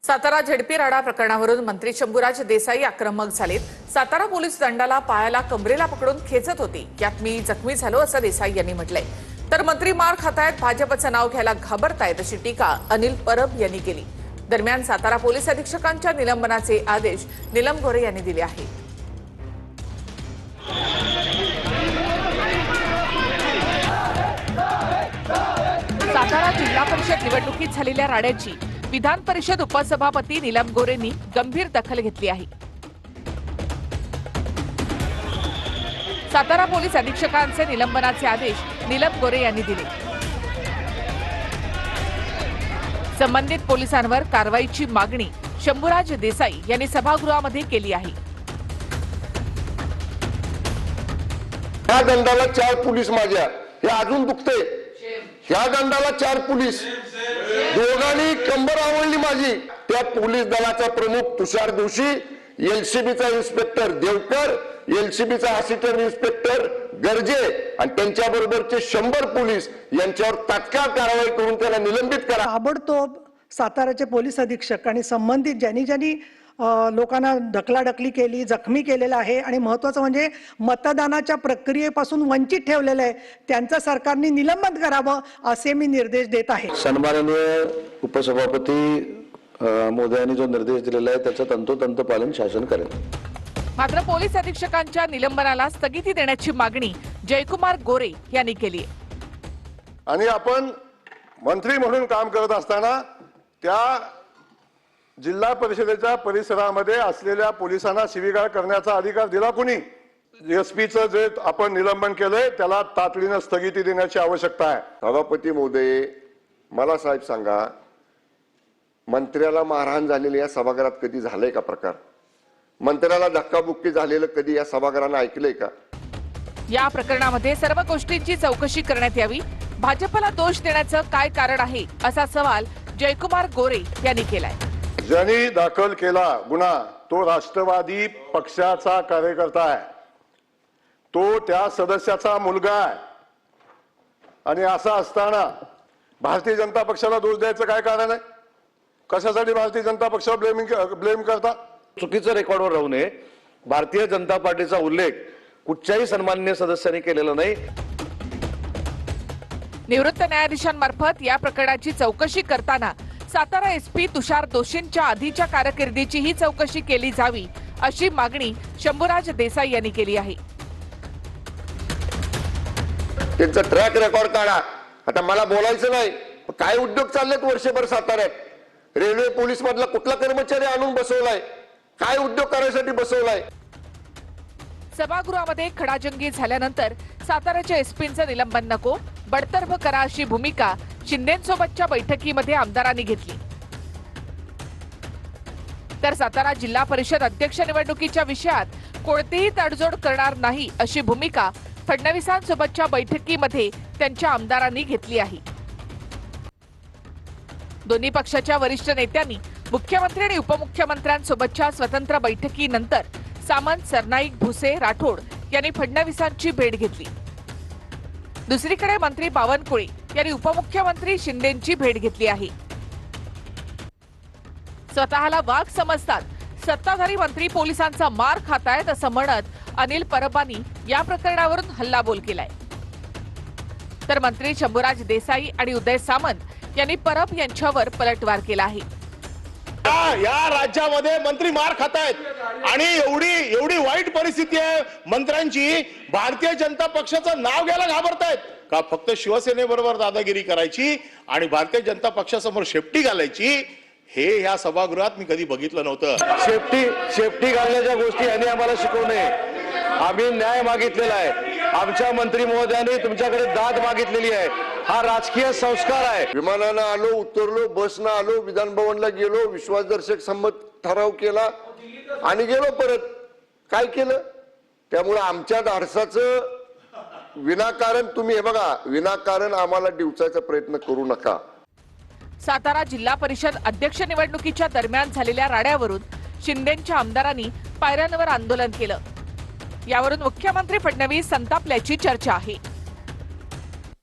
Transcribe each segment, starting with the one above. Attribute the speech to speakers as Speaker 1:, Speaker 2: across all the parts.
Speaker 1: Satara ZP राडा प्रकरणावरून मंत्री शंभूराज देसाई आक्रमक झालेत। सातारा पोलीस दंडाला पायाला कमरेला पकडून खेचत होती, यात मी जखमी झालो असं देसाई यांनी म्हटलंय। तर मंत्री मार खातायत, भाजपचं नाव घ्यायला घाबरतायत अशी टीका अनिल परब यांनी केली। दरम्यान सातारा पोलीस अधीक्षकांच्या निलंबनाचे आदेश नीलम गोरे यांनी दिले आहेत। सातारा जिल्हा परिषद निवडणुकीत झालेल्या राड्याची विधान परिषद उपसभापती नीलम गोरेंनी गंभीर दखल घेतली आहे। सातारा पोलीस अधीक्षकांचे निलंबनाचे आदेश नीलम गोरे यांनी दिले। संबंधित पोलिसांवर कारवाईची मागणी शंभूराज देसाई यांनी सभागृहामध्ये केली आहे।
Speaker 2: या दंडाला 4 पोलीस माझ्या, हे अजून दुखते। ह्या दंडाला 4 पोलीस, दोघांनी कंबर आवळली माझी। त्या पोलीस दलाचा प्रमुख तुषार जोशी, एलसीबीचा इन्स्पेक्टर देवकर, एलसीबीचा असिस्टंट इन्स्पेक्टर गर्जे आणि त्यांच्या बरोबरचे 100 पोलीस यांच्यावर तात्काळ कारवाई करून त्याला निलंबित करा।
Speaker 3: ताबडतोब साताराचे पोलीस अधीक्षक आणि संबंधित ज्यांनी लोकांना ढकलाढकली केली, जखमी केलेला आहे आणि महत्त्वाचं म्हणजे मतदानाच्या प्रक्रियेपासून वंचित ठेवलेलं आहे, त्यांचं सरकारने निलंबन करावं असे मी निर्देश देत आहे।
Speaker 4: सन्माननीय उपसभापती मोदयांनी जो निर्देश दिलेला आहे त्याचं तंतोतंत पालन शासन करेल।
Speaker 1: मात्र पोलीस अधीक्षकांच्या निलंबनाला स्थगिती देण्याची मागणी जयकुमार गोरे यांनी केली आहे।
Speaker 2: आणि आपण मंत्री म्हणून काम करत असताना त्या जिल्हा परिषदेच्या परिसरामध्ये असलेल्या पोलिसांना शिवीगाळ करण्याचा अधिकार दिला कोणी? एसपीचं जे आपण निलंबन केलंय त्याला तातडीने स्थगिती देण्याची आवश्यकता आहे। सभापती महोदय, मला साहेब सांगा, मंत्र्याला मारहाण झालेली या सभागृहात कधी झालंय का प्रकार? मंत्र्याला धक्काबुक्की झालेलं कधी या सभागृहाने ऐकलंय का?
Speaker 1: या प्रकरणामध्ये सर्व गोष्टींची चौकशी करण्यात यावी, भाजपला दोष देण्याचं काय कारण आहे असा सवाल जयकुमार गोरे यांनी केलाय।
Speaker 2: ज्यांनी दाखल केला गुन्हा तो राष्ट्रवादी पक्षाचा कार्यकर्ता आहे, तो त्या सदस्याचा मुलगा आहे आणि असं असताना भारतीय जनता पक्षाला दोष द्यायचं काय कारण आहे? कशासाठी भारतीय जनता पक्षावर ब्लेम करता?
Speaker 4: चुकीचं रेकॉर्डवर राहू नये। भारतीय जनता पार्टीचा उल्लेख कुठच्याही सन्माननीय सदस्यांनी केलेला नाही।
Speaker 1: निवृत्त न्यायाधीशांमार्फत या प्रकरणाची चौकशी करताना सातारा एसपी तुषार दोशींच्या आधीच्या कारकिर्दीची ही चौकशी केली जावी अशी मागणी शंभूराज देसाई यांनी केली आहे।
Speaker 2: त्यांचा ट्रॅक रेकॉर्ड काढा। आता मला बोलायचं नाही, काय उद्योग चाललेत वर्षभर साताऱ्यात? रेल्वे पोलीस मधला कुठला कर्मचारी आणून बसवलाय? काय उद्योग करायसाठी बसवलाय?
Speaker 1: सभागृहामध्ये खडाजंगी झाल्यानंतर साताऱ्याच्या एसपींचं निलंबन नको, बडतर्फ करा अशी भूमिका शिंदेंसोबतच्या बैठकीमध्ये आमदारांनी घेतली। तर सातारा जिल्हा परिषद अध्यक्ष निवडणुकीच्या विषयात कोणतीही तडजोड करणार नाही अशी भूमिका फडणवीसांसोबतच्या बैठकीमध्ये त्यांच्या आमदारांनी घेतली आहे। दोन्ही पक्षाच्या वरिष्ठ नेत्यांनी मुख्यमंत्री आणि उपमुख्यमंत्र्यांसोबतच्या स्वतंत्र बैठकीनंतर सामंत, सरनाईक, भुसे, राठोड यांनी फडणवीसांची भेट घेतली। दुसरीकडे मंत्री बावनकुळे यांनी उपमुख्यमंत्री शिंदेंची भेट घेतली आहे। स्वतःला वाघ समजतात, सत्ताधारी मंत्री पोलिसांचा मार खातायत असं म्हणत अनिल परबांनी या प्रकरणावरून हल्लाबोल केलाय। तर मंत्री शंभूराज देसाई आणि उदय सामंत यांनी परब यांच्यावर पलटवार केला आहे।
Speaker 5: या राज्यामध्ये मंत्री मार खातायत आणि एवढी वाईट परिस्थिती आहे मंत्र्यांची, भारतीय जनता पक्षाचं नाव घ्यायला घाबरतायत का? फक्त शिवसेनेबरोबर दादागिरी करायची आणि भारतीय जनता पक्षासमोर शेपटी घालायची, हे ह्या सभागृहात मी कधी बघितलं नव्हतं।
Speaker 4: शेपटी घालण्याच्या गोष्टी यांनी आम्हाला शिकवू नये। आम्ही न्याय मागितलेला आहे, आमच्या मंत्री महोदयांनी तुमच्याकडे दाद मागितलेली आहे। हा राजकीय संस्कार आहे।
Speaker 2: विमानानं आलो, उतरलो, बसनं आलो, विधान भवनला गेलो, विश्वासदर्शक संमत ठराव केला आणि गेलो परत। काय केलं? त्यामुळे आमच्या धाडसाचं विनाकारण तुम्ही हे बघा, विनाकारण आम्हाला डिवचायचा प्रयत्न करू नका।
Speaker 1: सातारा जिल्हा परिषद अध्यक्ष निवडणुकीच्या दरम्यान झालेल्या राड्यावरून शिंदेंच्या आमदारांनी पायऱ्यांवर आंदोलन केलं। यावरून मुख्यमंत्री फडणवीस संतापल्याची चर्चा आहे।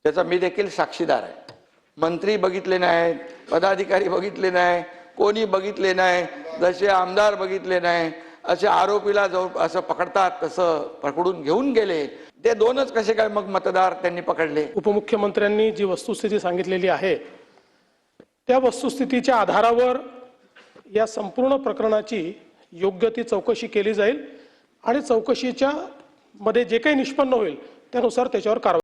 Speaker 6: त्याचा मी देखील साक्षीदार आहे। मंत्री बघितले नाही, पदाधिकारी बघितले नाही, कोणी बघितले नाही, जसे आमदार बघितले नाही, असे आरोपीला जो असं पकडतात तसं पकडून घेऊन गेले. ते दोनच कसे काय मग मतदार त्यांनी पकडले?
Speaker 7: उपमुख्यमंत्र्यांनी जी वस्तुस्थिती सांगितलेली आहे त्या वस्तुस्थितीच्या आधारावर या संपूर्ण प्रकरणाची योग्य ती चौकशी केली जाईल आणि चौकशीच्या मध्ये जे काही निष्पन्न होईल त्यानुसार त्याच्यावर कारवाई